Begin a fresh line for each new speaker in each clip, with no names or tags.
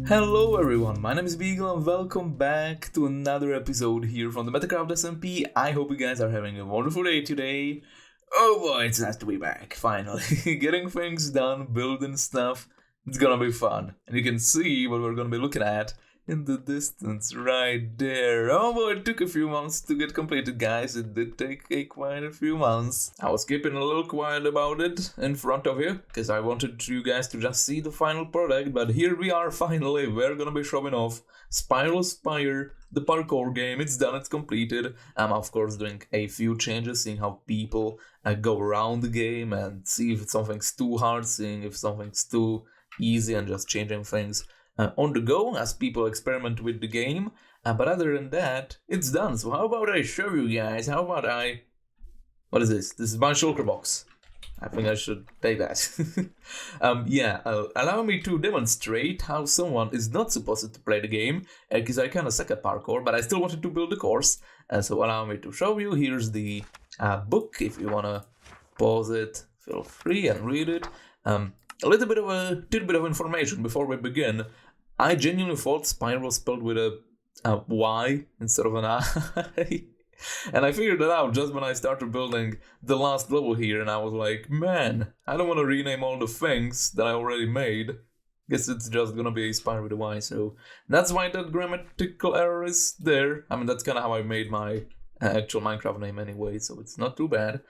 Hello everyone, my name is Bygl and welcome back to another episode here from the Metacraft SMP. I hope you guys are having a wonderful day today. Oh boy, it's nice to be back, finally. Getting things done, building stuff, it's gonna be fun. And you can see what we're gonna be looking at in the distance right there. Oh boy, it took a few months to get completed, guys. It did take quite a few months. I was keeping a little quiet about it in front of you because I wanted you guys to just see the final product, but here we are finally. We're gonna be showing off Spiral Spyre, the parkour game. It's done, it's completed. I'm of course doing a few changes, seeing how people go around the game and see if something's too hard, seeing if something's too easy, and just changing things on the go as people experiment with the game. But other than that, it's done. So how about I show you guys? How about I... What is this? This is my shulker box. I think I should take that. Allow me to demonstrate how someone is not supposed to play the game, because I kind of suck at parkour, but I still wanted to build the course. So allow me to show you. Here's the book. If you want to pause it, feel free and read it. A little bit of information before we begin. I genuinely thought Spiral spelled with a Y instead of an I. And I figured that out just when I started building the last level here, and I was like, man, I don't want to rename all the things that I already made. Guess it's just gonna be a Spyre with a Y, so that's why that grammatical error is there. I mean, that's kind of how I made my actual Minecraft name anyway, so it's not too bad.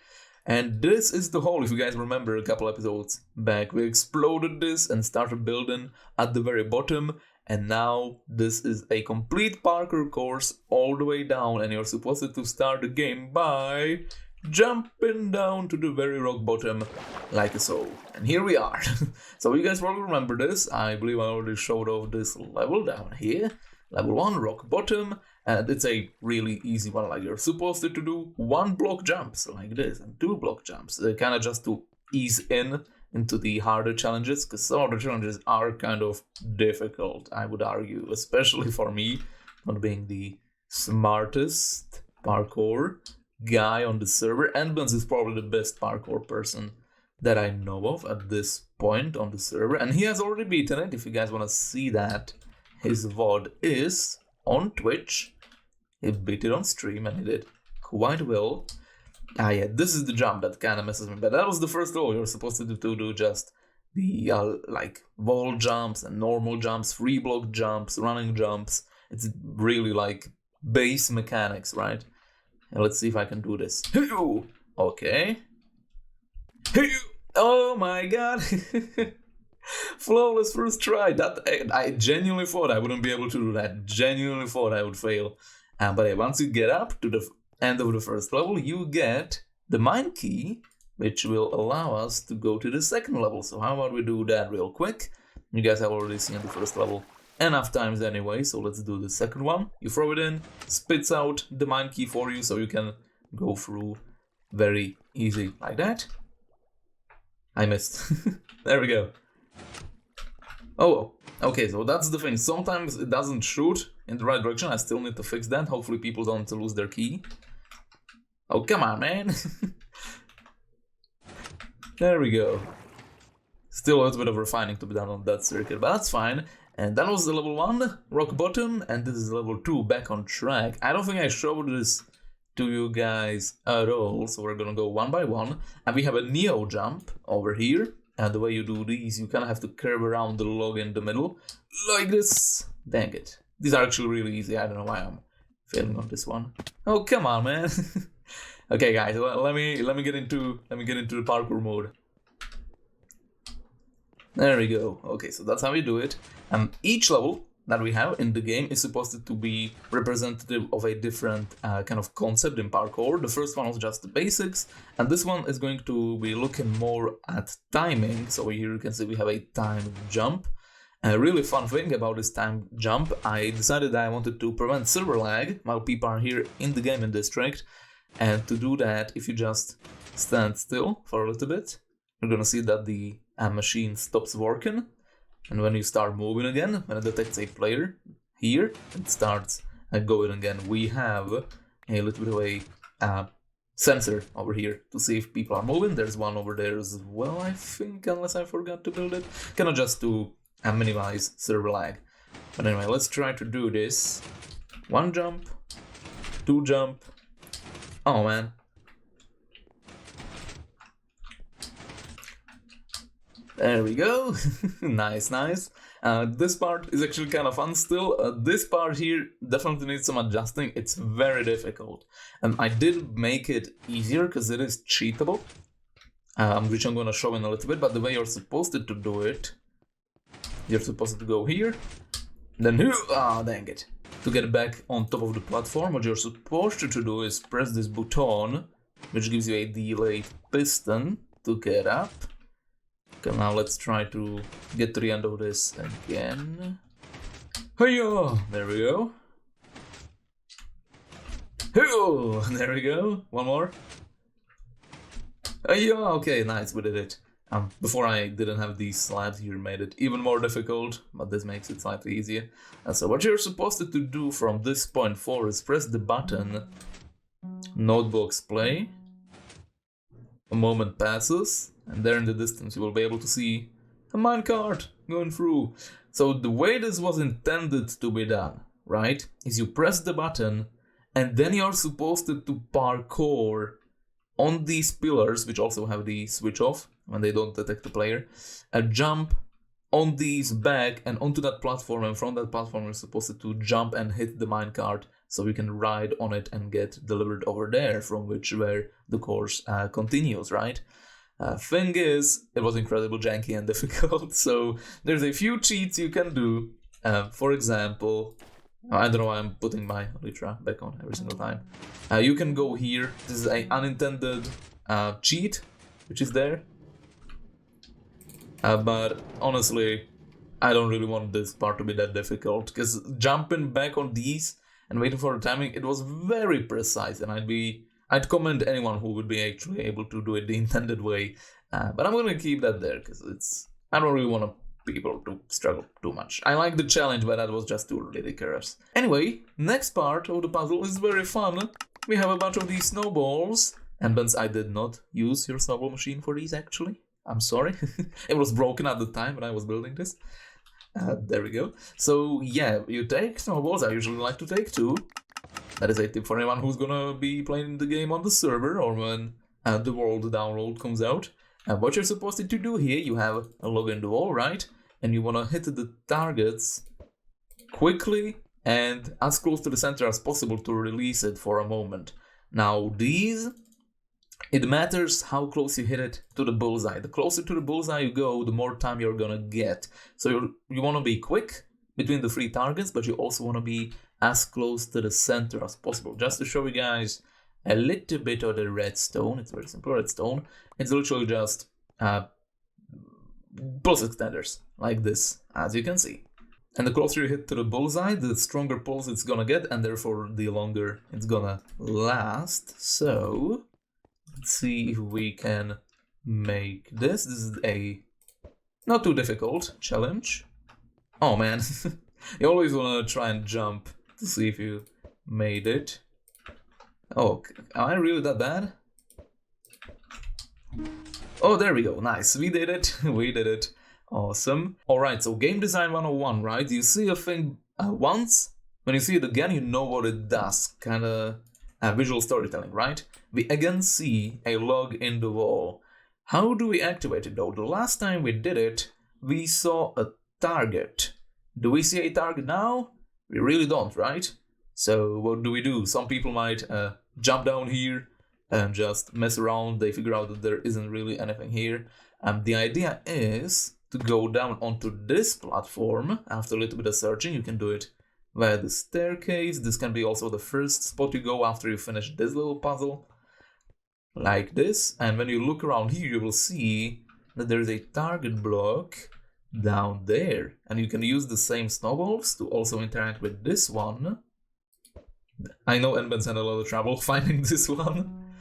And this is the hole. If you guys remember a couple episodes back, we exploded this and started building at the very bottom, and now this is a complete parkour course all the way down, and you're supposed to start the game by jumping down to the very rock bottom like so. And here we are. So you guys probably remember this. I believe I already showed off this level down here. Level 1, rock bottom, and it's a really easy one. Like, you're supposed to do 1 block jumps like this and 2 block jumps, kind of just to ease into the harder challenges, because some of the challenges are kind of difficult, I would argue, especially for me, not being the smartest parkour guy on the server. And Benz is probably the best parkour person that I know of at this point on the server, and he has already beaten it. If you guys want to see that, his VOD is on Twitch. He beat it on stream and he did quite well. Yeah, this is the jump that kind of messes me, but that was the first level. You're supposed to do just the like wall jumps and normal jumps, free block jumps, running jumps. It's really like base mechanics, right? And let's see if I can do this. Okay. Oh my god. Flawless first try. That I genuinely thought I wouldn't be able to do that. Genuinely thought I would fail. But once you get up to the end of the first level, you get the mine key, which will allow us to go to the second level. So how about we do that real quick? You guys have already seen the first level enough times anyway, so let's do the second one. You throw it in, spits out the mine key for you, so you can go through very easy like that. I missed. There we go. Oh, okay, so that's the thing. Sometimes it doesn't shoot in the right direction. I still need to fix that. Hopefully people don't lose their key. Oh, come on, man. There we go. Still a little bit of refining to be done on that circuit, but that's fine. And that was the level 1, rock bottom, and this is level 2, back on track. I don't think I showed this to you guys at all, so we're gonna go one by one. And we have a neo jump over here. And the way you do these, you kind of have to curve around the log in the middle, like this. Dang it. These are actually really easy. I don't know why I'm failing on this one. Oh, come on, man. Okay, guys, let me get into the parkour mode. There we go. Okay, so that's how we do it. Each level that we have in the game is supposed to be representative of a different kind of concept in parkour. The first one was just the basics, and this one is going to be looking more at timing. So here you can see we have a timed jump. A really fun thing about this timed jump, I decided that I wanted to prevent server lag while people are here in the gaming district. And to do that, if you just stand still for a little bit, you're gonna see that the machine stops working. And when you start moving again, when it detects a player here, it starts going again. We have a little bit of a sensor over here to see if people are moving. There's one over there as well, I think, unless I forgot to build it. Kind of just to minimize server lag. But anyway, let's try to do this. 1 jump, 2 jump. Oh man. There we go. Nice, nice. This part is actually kind of fun still. This part here definitely needs some adjusting. It's very difficult. I did make it easier because it is cheatable, which I'm going to show in a little bit. But the way you're supposed to do it, you're supposed to go here, then here. Ah, dang it. To get back on top of the platform, what you're supposed to do is press this button, which gives you a delayed piston to get up. Okay, now let's try to get to the end of this again. Hey-yo! There we go. Hey-yo! There we go. One more. Hey-yo! Okay, nice, we did it. Before I didn't have these slabs here, made it even more difficult, but this makes it slightly easier. So what you're supposed to do from this point forward is press the button Notebox Play. A moment passes, and there in the distance you will be able to see a minecart going through. So the way this was intended to be done, right, is you press the button and then you're supposed to parkour on these pillars, which also have the switch off when they don't detect the player, jump on these back and onto that platform, and from that platform you're supposed to jump and hit the minecart so you can ride on it and get delivered over there, from where the course continues, right? Thing is, it was incredibly janky and difficult, so there's a few cheats you can do. For example, I don't know why I'm putting my Elytra back on every single time. You can go here. This is an unintended cheat, which is there. But honestly, I don't really want this part to be that difficult, because jumping back on these and waiting for the timing, it was very precise, and I'd commend anyone who would be actually able to do it the intended way. But I'm gonna keep that there, because I don't really want people to struggle too much. I like the challenge, but that was just too ridiculous. Anyway, next part of the puzzle is very fun. We have a bunch of these snowballs. And Benz, I did not use your snowball machine for these, actually. I'm sorry. It was broken at the time when I was building this. There we go. So yeah, you take snowballs. I usually like to take 2. That is a tip for anyone who's gonna be playing the game on the server or when the world download comes out. What you're supposed to do here, you have a log in the wall, right? And you wanna hit the targets quickly and as close to the center as possible to release it for a moment. Now these, it matters how close you hit it to the bullseye. The closer to the bullseye you go, the more time you're gonna get. So you wanna be quick between the 3 targets, but you also wanna be as close to the center as possible. Just to show you guys a little bit of the redstone. It's very simple redstone. It's literally just pulse extenders like this, as you can see. And the closer you hit to the bullseye, the stronger pulse it's gonna get, and therefore the longer it's gonna last. So let's see if we can make this. This is a not too difficult challenge. Oh man, you always wanna try and jump to see if you made it. Oh, am I really that bad? Oh, there we go. Nice. We did it. We did it. Awesome. Alright, so game design 101, right? You see a thing once, when you see it again, you know what it does. Kinda visual storytelling, right? We again see a log in the wall. How do we activate it though? The last time we did it, we saw a target. Do we see a target now? We really don't, right? So what do? Some people might jump down here and just mess around. They figure out that there isn't really anything here. The idea is to go down onto this platform. After a little bit of searching, you can do it via the staircase. This can be also the first spot you go after you finish this little puzzle. Like this. And when you look around here, you will see that there is a target block down there. And you can use the same snowballs to also interact with this one. I know Nben's had a lot of trouble finding this one.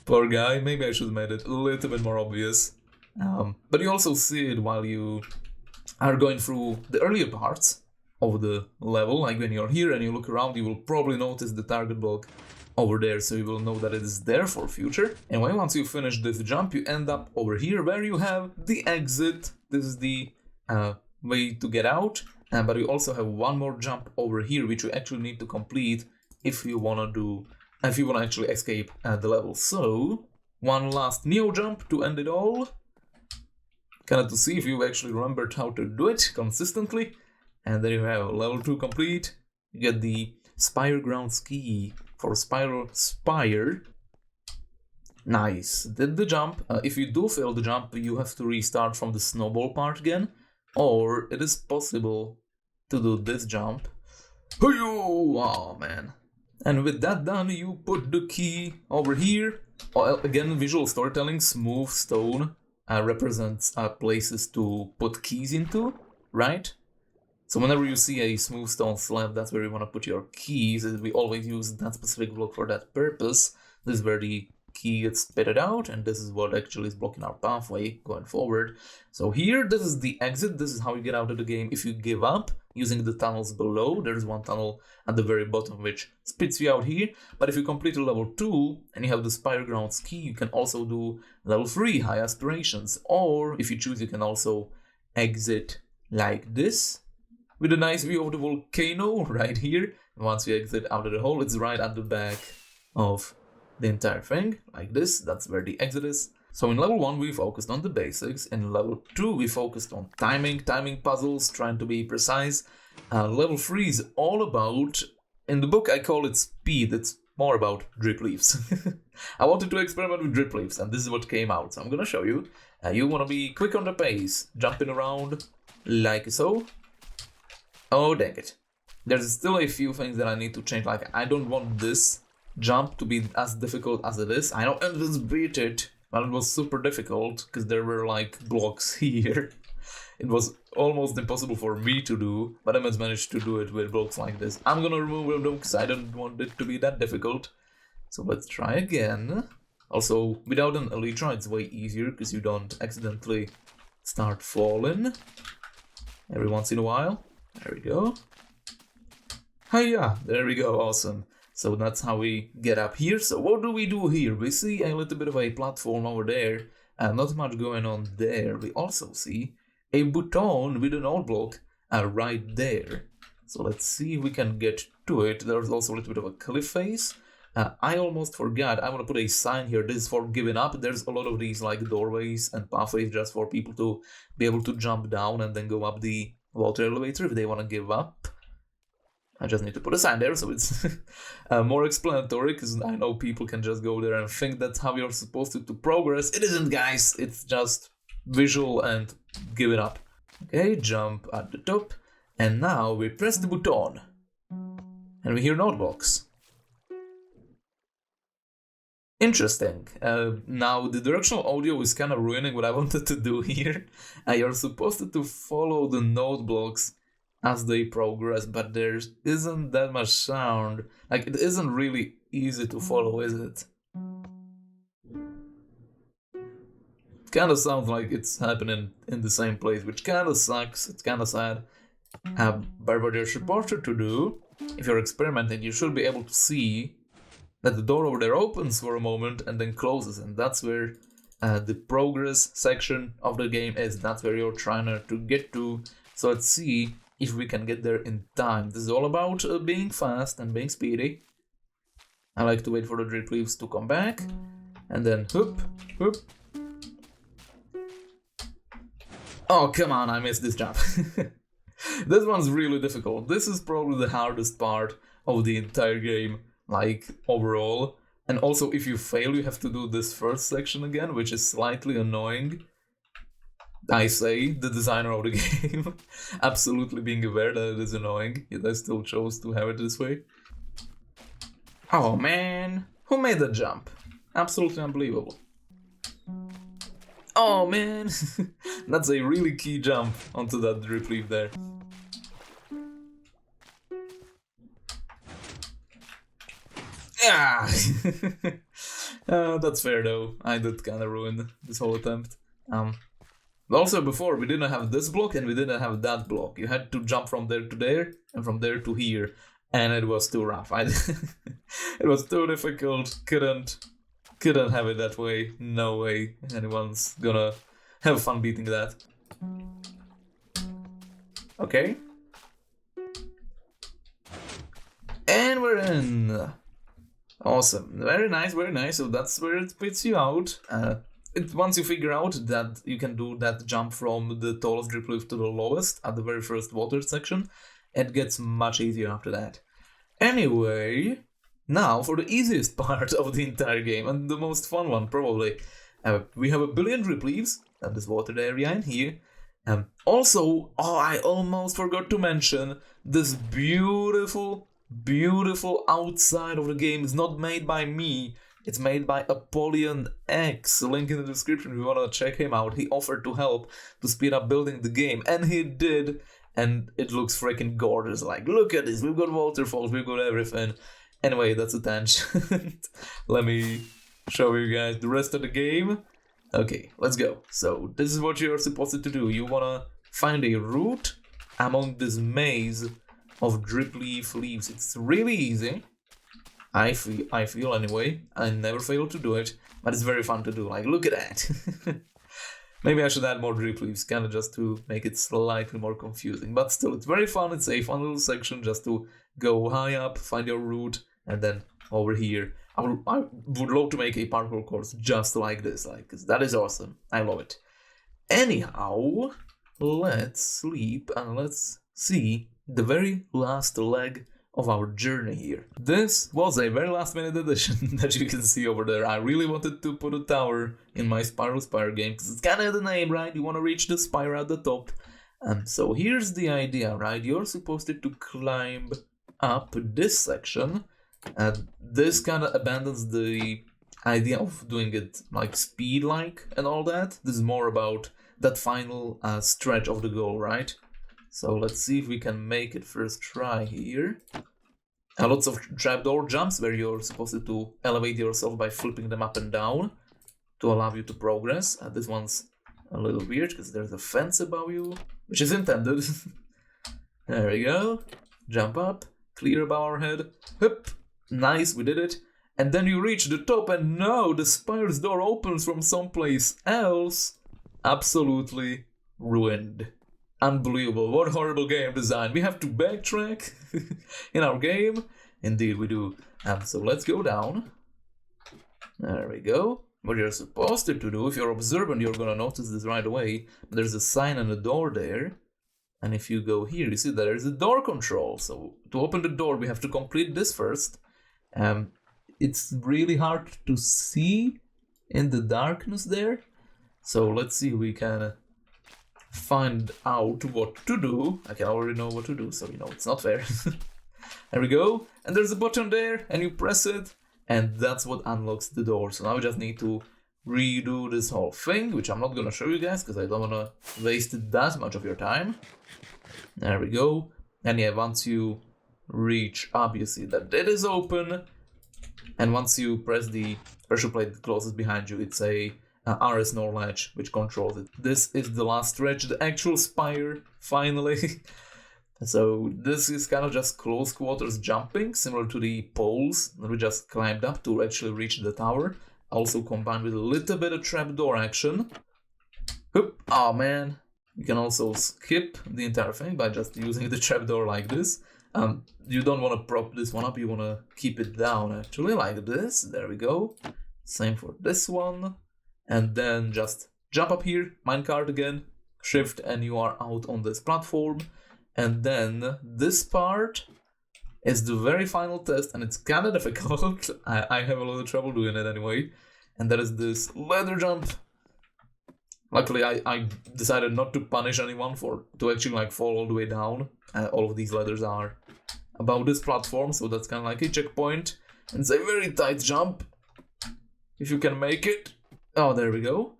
Poor guy, maybe I should have made it a little bit more obvious. But you also see it while you are going through the earlier parts of the level. Like when you're here and you look around, you will probably notice the target block over there, so you will know that it is there for future. And once you finish this jump, you end up over here where you have the exit. This is the way to get out, but we also have one more jump over here, which we actually need to complete if you wanna actually escape the level. So one last Neo jump to end it all, kind of to see if you actually remembered how to do it consistently. And then you have level 2 complete. You get the Spire Grounds key for Spiral Spyre. Nice, did the jump. If you do fail the jump, you have to restart from the snowball part again, or it is possible to do this jump. Oh man. And with that done, you put the key over here. Again, visual storytelling, smooth stone represents places to put keys into, right? So whenever you see a smooth stone slab, that's where you want to put your keys. We always use that specific block for that purpose. This is where the key gets spitted out, and this is what actually is blocking our pathway going forward. So here, this is the exit. This is how you get out of the game if you give up using the tunnels below. There's one tunnel at the very bottom which spits you out here. But if you complete a level 2 and you have the Spire Grounds key, you can also do level 3, High Aspirations. Or if you choose, you can also exit like this, with a nice view of the volcano right here. And once you exit out of the hole, it's right at the back of the entire thing, like this. That's where the exit is. So in level 1 we focused on the basics, in level 2 we focused on timing puzzles, trying to be precise. Level 3 is all about, in the book I call it speed, it's more about drip leaves. I wanted to experiment with drip leaves, and this is what came out, so I'm gonna show you. You wanna be quick on the pace, jumping around like so. Oh dang it. There's still a few things that I need to change, like I don't want this jump to be as difficult as it is. I know Elvis beat it, but it was super difficult because there were like blocks here. It was almost impossible for me to do, but I managed to do it with blocks like this. I'm gonna remove them because I don't want it to be that difficult. So let's try again. Also, without an elytra, it's way easier because you don't accidentally start falling every once in a while. There we go. Hiya! There we go, awesome. So that's how we get up here. So what do we do here? We see a little bit of a platform over there, and not much going on there. We also see a button with an old block right there. So let's see if we can get to it. There's also a little bit of a cliff face. I almost forgot. I want to put a sign here. This is for giving up. There's a lot of these like doorways and pathways just for people to be able to jump down and then go up the water elevator if they want to give up. I just need to put a sign there so it's more explanatory, because I know people can just go there and think that's how you're supposed to progress. It isn't, guys. It's just visual and give it up. Okay, jump at the top. And now we press the button. And we hear notebooks. Interesting. Now the directional audio is kind of ruining what I wanted to do here. You're supposed to follow the note blocks as they progress, but there isn't that much sound. Like, it isn't really easy to follow, is it? It kind of sounds like it's happening in the same place, which kind of sucks. It's kind of sad. But what you're supposed to do, if you're experimenting, you should be able to see that the door over there opens for a moment and then closes, and that's where the progress section of the game is. That's where you're trying to get to. So let's see if we can get there in time. This is all about being fast and being speedy. I like to wait for the drip leaves to come back, and then whoop, whoop. Oh, come on, I missed this jump. This one's really difficult. This is probably the hardest part of the entire game, like, overall. And also, if you fail, you have to do this first section again, which is slightly annoying. I say, the designer of the game, absolutely being aware that it is annoying, yet I still chose to have it this way. Oh man, who made that jump? Absolutely unbelievable. Oh man, that's a really key jump onto that drip leaf there. Yeah. That's fair though, I did kind of ruin this whole attempt. Also, before, we didn't have this block and we didn't have that block. You had to jump from there to there and from there to here, and it was too rough. It was too difficult. Couldn't have it that way. No way anyone's gonna have fun beating that. Okay. And we're in. Awesome. Very nice, very nice. So that's where it spits you out. Once you figure out that you can do that jump from the tallest drip leaf to the lowest at the very first water section, it gets much easier after that. Anyway, now for the easiest part of the entire game, and the most fun one probably. We have a billion drip leaves and this water area in here. Also, I almost forgot to mention this beautiful outside of the game is not made by me. It's made by ApollionX. Link in the description if you want to check him out. He offered to help to speed up building the game, and he did. And it looks freaking gorgeous. Like, look at this. We've got waterfalls. We've got everything. Anyway, that's a tangent. Let me show you guys the rest of the game. Okay, let's go. So this is what you're supposed to do. You want to find a route among this maze of drip leaf leaves. It's really easy. I feel anyway. I never fail to do it, but it's very fun to do. Like, look at that. Maybe I should add more drip leaves, kind of just to make it slightly more confusing. But still, it's very fun. It's a fun little section just to go high up, find your route, and then over here. I would love to make a parkour course just like this, like, 'cause that is awesome. I love it. Anyhow, let's sleep and let's see the very last leg of our journey here. This was a very last minute addition that you can see over there. I really wanted to put a tower in my Spiral Spyre game because it's kind of the name, right? You want to reach the spire at the top. So here's the idea, right? You're supposed to climb up this section, and this kind of abandons the idea of doing it like speed-like and all that. This is more about that final stretch of the goal, right? So let's see if we can make it first try here. Lots of trapdoor jumps where you're supposed to elevate yourself by flipping them up and down to allow you to progress. This one's a little weird because there's a fence above you, which is intended. There we go. Jump up, clear above our head. Hup. Nice, we did it. And then you reach the top and no, the spire's door opens from someplace else. Absolutely ruined. Unbelievable, what horrible game design. We have to backtrack in our game. Indeed we do. So let's go down. There we go. What you're supposed to do, if you're observant, you're gonna notice this right away. There's a sign on the door there. And if you go here, you see that there's a door control. So to open the door, we have to complete this first. It's really hard to see in the darkness there. So let's see if we can find out what to do. I can already know what to do, so you know it's not fair. There we go, and there's a button there, and you press it, and that's what unlocks the door. So now we just need to redo this whole thing, which I'm not gonna show you guys because I don't wanna waste that much of your time. There we go, and yeah, once you reach up, you see that it is open, and once you press the pressure plate closest behind you, it's a RS Nor latch which controls it. This is the last stretch, the actual spire, finally. So this is kind of just close quarters jumping, similar to the poles that we just climbed up to actually reach the tower. Also combined with a little bit of trapdoor action. Oop. Oh man, you can also skip the entire thing by just using the trapdoor like this. You don't want to prop this one up, you want to keep it down actually, like this. There we go. Same for this one. And then just jump up here, minecart again, shift, and you are out on this platform. And then this part is the very final test, and it's kind of difficult. I have a lot of trouble doing it anyway. And that is this ladder jump. Luckily, I decided not to punish anyone to actually like fall all the way down. All of these ladders are above this platform, so that's kind of like a checkpoint. And it's a very tight jump, if you can make it. Oh, there we go.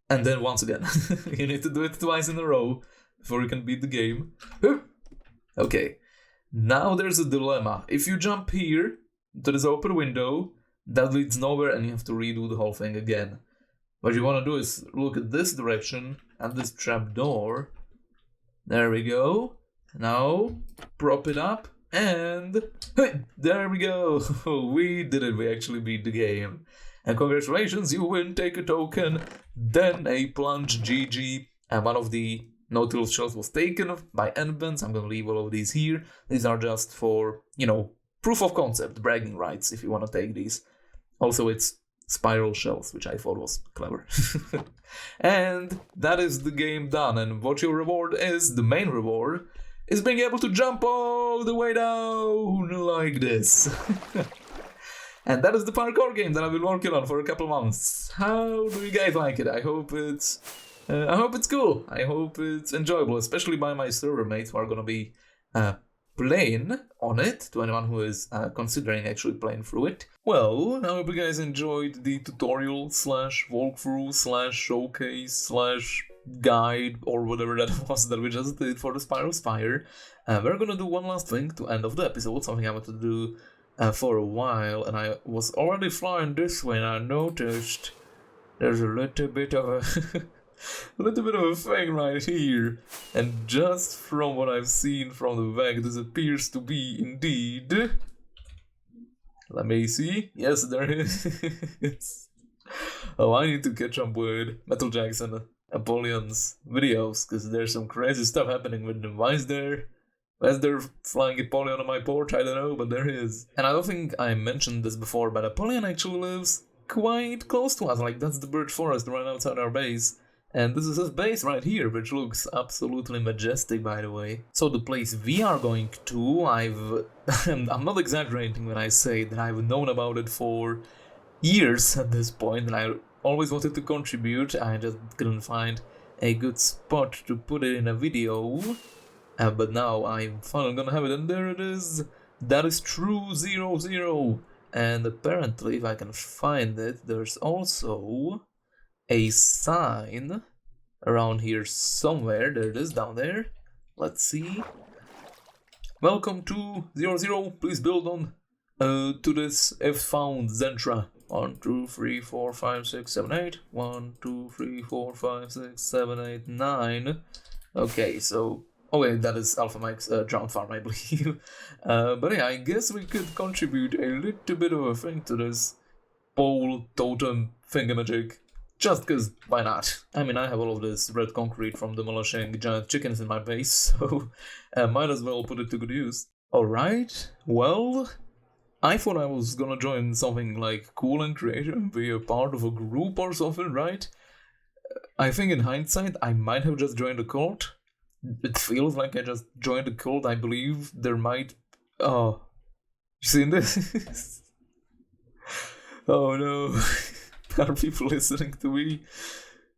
And then once again, you need to do it twice in a row before you can beat the game. Okay, now there's a dilemma. If you jump here to this open window, that leads nowhere and you have to redo the whole thing again. What you want to do is look at this direction and this trapdoor. There we go. Now prop it up and there we go. We did it. We actually beat the game. And congratulations, you win, take a token, then a plunge, GG, and one of the Nautilus shells was taken by endbands. I'm gonna leave all of these here. These are just for, proof of concept, bragging rights, if you want to take these. Also, it's spiral shells, which I thought was clever. And that is the game done. And what your reward is, the main reward, is being able to jump all the way down like this. And that is the parkour game that I've been working on for a couple months. How do you guys like it? I hope it's cool. I hope it's enjoyable, especially by my server mates who are gonna be playing on it, to anyone who is considering actually playing through it. Well, I hope you guys enjoyed the tutorial slash walkthrough slash showcase slash guide or whatever that was that we just did for the Spiral Spyre. We're gonna do one last thing to end of the episode, something I wanted to do for a while, and I was already flying this way and I noticed there's a little bit of a thing right here, and just from what I've seen from the back, this appears to be indeed. Let me see. Yes, there is. Oh, I need to catch up with MetalJack's and Apollion's videos, because there's some crazy stuff happening with them. Why is there flying Apollion on my porch? I don't know, but there is. And I don't think I mentioned this before, but Apollion actually lives quite close to us. Like, that's the birch forest right outside our base. And this is his base right here, which looks absolutely majestic, by the way. So the place we are going to, I'm not exaggerating when I say that I've known about it for years at this point, and I always wanted to contribute. I just couldn't find a good spot to put it in a video. But now I'm finally gonna have it, and there it is. That is True 00. And apparently, if I can find it, there's also a sign around here somewhere. There it is, down there. Let's see. Welcome to 00. Please build on to this if found Zentra. 1, 2, 3, 4, 5, 6, 7, 8. 1, 2, 3, 4, 5, 6, 7, 8, 9. Okay, so. Oh wait, that is Alpha Mike's drowned farm, I believe. But yeah, I guess we could contribute a little bit of a thing to this pole totem thingamajig. Just cause, why not? I mean, I have all of this red concrete from demolishing giant chickens in my base, so might as well put it to good use. Alright, well, I thought I was gonna join something like cool and creative and be a part of a group or something, right? I think in hindsight, I might have just joined a cult. It feels like I just joined a cult. I believe there might... Oh, you seen this? Oh no. Are people listening to me?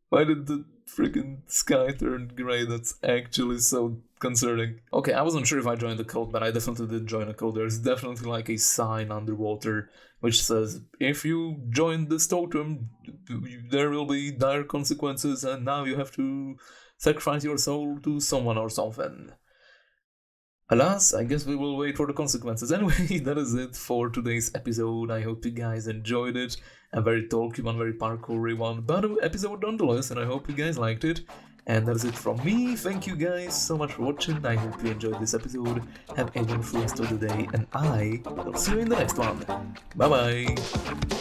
Why did the freaking sky turn grey? That's actually so concerning. Okay, I wasn't sure if I joined the cult, but I definitely did join a cult. There's definitely like a sign underwater which says, if you join this totem, there will be dire consequences, and now you have to sacrifice your soul to someone or something. Alas, I guess we will wait for the consequences. Anyway, that is it for today's episode. I hope you guys enjoyed it. A very talky one, very parkoury one, but an episode nonetheless, and I hope you guys liked it. And that is it from me. Thank you guys so much for watching. I hope you enjoyed this episode. Have a wonderful rest of the day, and I will see you in the next one. Bye bye!